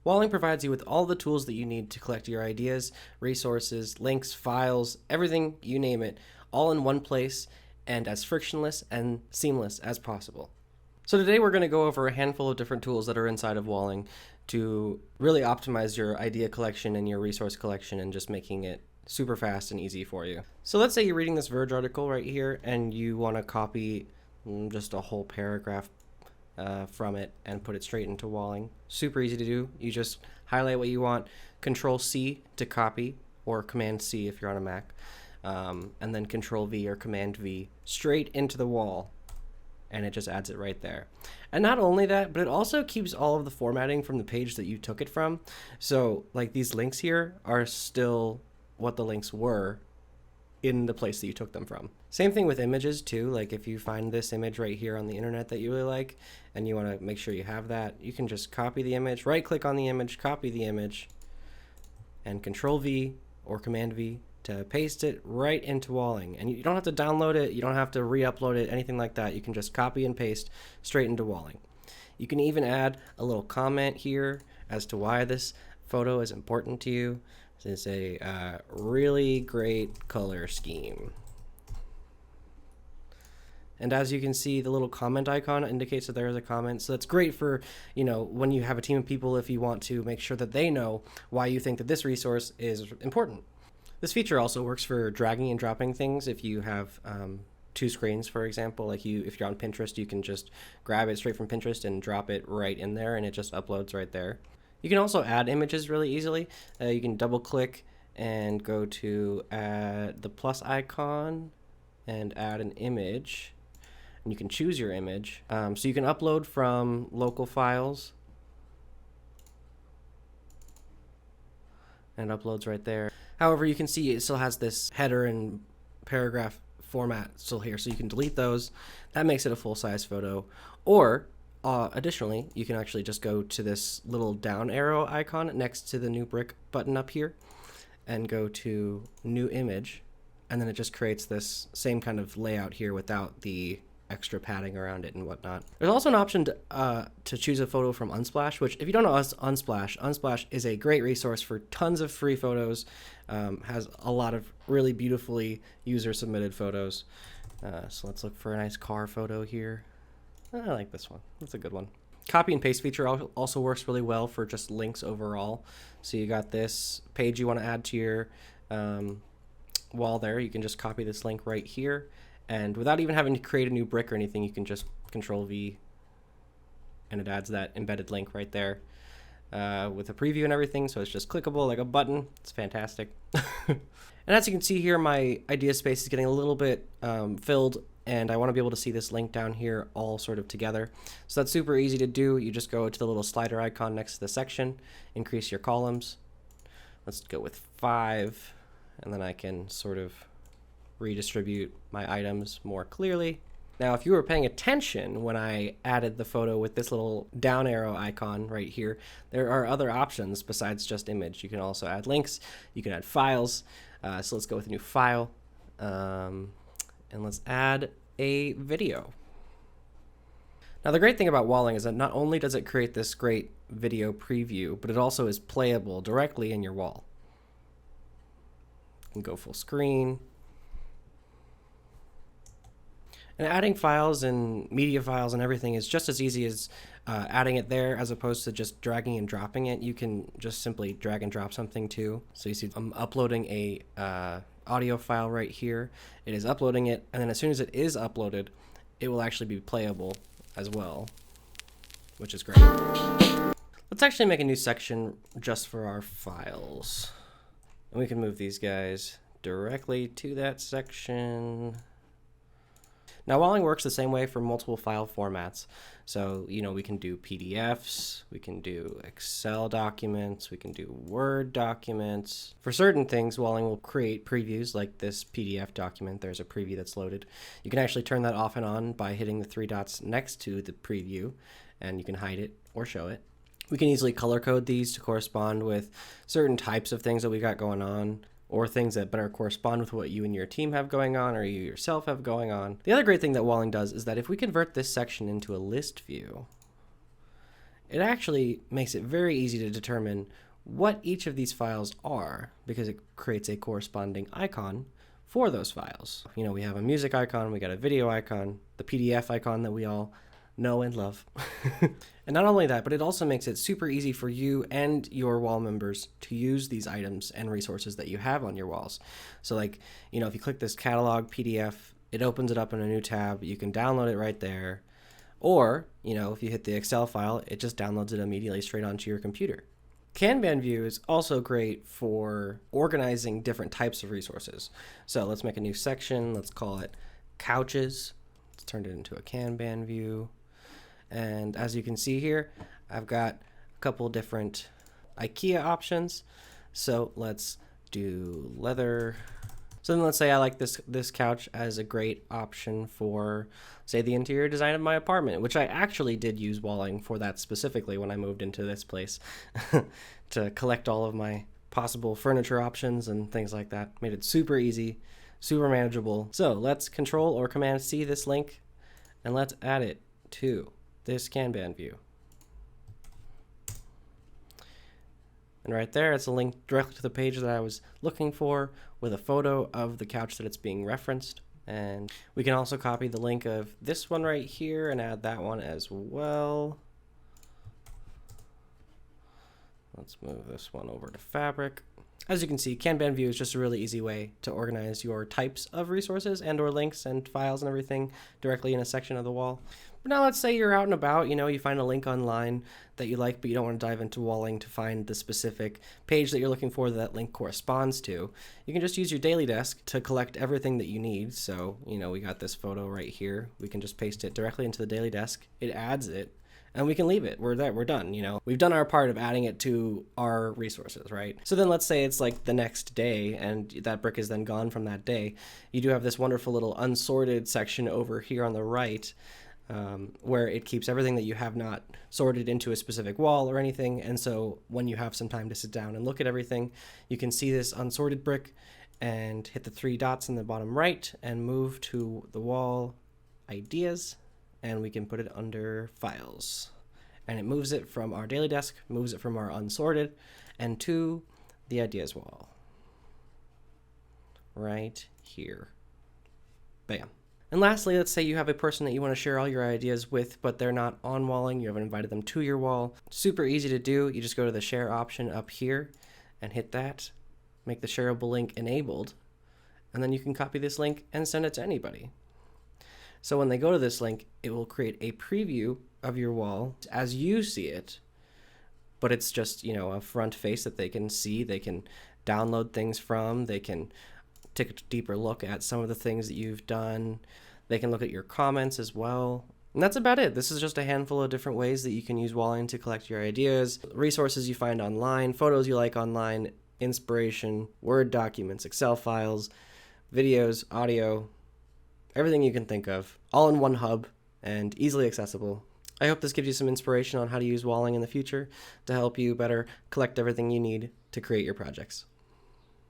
Walling provides you with all the tools that you need to collect your ideas, resources, links, files, everything, you name it, all in one place and as frictionless and seamless as possible. So today we're going to go over a handful of different tools that are inside of Walling to really optimize your idea collection and your resource collection and just making it super fast and easy for you. So let's say you're reading this Verge article right here and you want to copy just a whole paragraph from it and put it straight into Walling. Super easy to do. You just highlight what you want, Control C to copy, or Command C if you're on a Mac, and then Control V or Command V straight into the wall, and it just adds it right there. And not only that, but it also keeps all of the formatting from the page that you took it from. So like these links here are still what the links were in the place that you took them from. Same thing with images too. Like if you find this image right here on the internet that you really like and you want to make sure you have that, you can just copy the image, right click on the image, copy the image, and Control V or Command V to paste it right into Walling. And you don't have to download it, you don't have to re-upload it, anything like that. You can just copy and paste straight into Walling. You can even add a little comment here as to why this photo is important to you. This is a really great color scheme. And as you can see, the little comment icon indicates that there is a comment. So that's great for, when you have a team of people, if you want to make sure that they know why you think that this resource is important. This feature also works for dragging and dropping things. If you have two screens, for example, like if you're on Pinterest, you can just grab it straight from Pinterest and drop it right in there and it just uploads right there. You can also add images really easily. You can double click and go to add the plus icon and add an image. And you can choose your image. So you can upload from local files. And it uploads right there. However, you can see it still has this header and paragraph format still here. So you can delete those. That makes it a full-size photo. Or additionally, you can actually just go to this little down arrow icon next to the new brick button up here and go to new image, and then it just creates this same kind of layout here without the extra padding around it and whatnot. There's also an option to choose a photo from Unsplash, which if you don't know Unsplash is a great resource for tons of free photos, has a lot of really beautifully user submitted photos. So let's look for a nice car photo here. I like this one. That's a good one. Copy and paste feature also works really well for just links overall. So you got this page you want to add to your wall there. You can just copy this link right here. And without even having to create a new brick or anything, you can just Control V and it adds that embedded link right there with a preview and everything. So it's just clickable like a button. It's fantastic. And as you can see here, my idea space is getting a little bit filled. And I want to be able to see this link down here all sort of together. So that's super easy to do. You just go to the little slider icon next to the section, increase your columns. Let's go with 5, and then I can sort of redistribute my items more clearly. Now, if you were paying attention when I added the photo with this little down arrow icon right here, there are other options besides just image. You can also add links, you can add files. So let's go with a new file. And let's add a video. Now the great thing about Walling is that not only does it create this great video preview, but it also is playable directly in your wall. You can go full screen. And adding files and media files and everything is just as easy as adding it there as opposed to just dragging and dropping it. You can just simply drag and drop something too. So you see I'm uploading a audio file right here. It is uploading it, and then as soon as it is uploaded, it will actually be playable as well, which is great. Let's actually make a new section just for our files. And we can move these guys directly to that section. Now, Walling works the same way for multiple file formats. So, we can do PDFs, we can do Excel documents, we can do Word documents. For certain things, Walling will create previews like this PDF document. There's a preview that's loaded. You can actually turn that off and on by hitting the 3 dots next to the preview, and you can hide it or show it. We can easily color code these to correspond with certain types of things that we got going on, or things that better correspond with what you and your team have going on or you yourself have going on. The other great thing that Walling does is that if we convert this section into a list view, it actually makes it very easy to determine what each of these files are, because it creates a corresponding icon for those files. You know, we have a music icon, we got a video icon, the PDF icon that we all know and love. And not only that, but it also makes it super easy for you and your wall members to use these items and resources that you have on your walls. So like, you know, if you click this catalog PDF, it opens it up in a new tab. You can download it right there. Or, you know, if you hit the Excel file, it just downloads it immediately straight onto your computer. Kanban view is also great for organizing different types of resources. So let's make a new section. Let's call it couches. Let's turn it into a Kanban view. And as you can see here, I've got a couple different IKEA options. So let's do leather. So then let's say I like this couch as a great option for, say, the interior design of my apartment, which I actually did use Walling for that specifically when I moved into this place to collect all of my possible furniture options and things like that. Made it super easy, super manageable. So let's Control or Command C this link, and let's add it to this Kanban view. And right there, it's a link directly to the page that I was looking for with a photo of the couch that it's being referenced. And we can also copy the link of this one right here and add that one as well. Let's move this one over to Fabric. As you can see, Kanban view is just a really easy way to organize your types of resources and or links and files and everything directly in a section of the wall. But now let's say you're out and about, you know, you find a link online that you like, but you don't want to dive into Walling to find the specific page that you're looking for that link corresponds to. You can just use your daily desk to collect everything that you need. So, you know, we got this photo right here. We can just paste it directly into the daily desk. It adds it. And we can leave it. We're there. We're done. You know, we've done our part of adding it to our resources, right? So then let's say it's like the next day and that brick is then gone from that day. You do have this wonderful little unsorted section over here on the right where it keeps everything that you have not sorted into a specific wall or anything. And so when you have some time to sit down and look at everything, you can see this unsorted brick and hit the 3 dots in the bottom right and move to the wall ideas. And we can put it under files, and it moves it from our daily desk, moves it from our unsorted and to the ideas wall right here. Bam. And lastly, let's say you have a person that you want to share all your ideas with, but they're not on Walling. You haven't invited them to your wall. Super easy to do. You just go to the share option up here and hit that, make the shareable link enabled, and then you can copy this link and send it to anybody. So when they go to this link, it will create a preview of your wall as you see it, but it's just, you know, a front face that they can see. They can download things from. They can take a deeper look at some of the things that you've done. They can look at your comments as well. And that's about it. This is just a handful of different ways that you can use Walling to collect your ideas, resources you find online, photos you like online, inspiration, Word documents, Excel files, videos, audio, everything you can think of, all in one hub and easily accessible. I hope this gives you some inspiration on how to use Walling in the future to help you better collect everything you need to create your projects.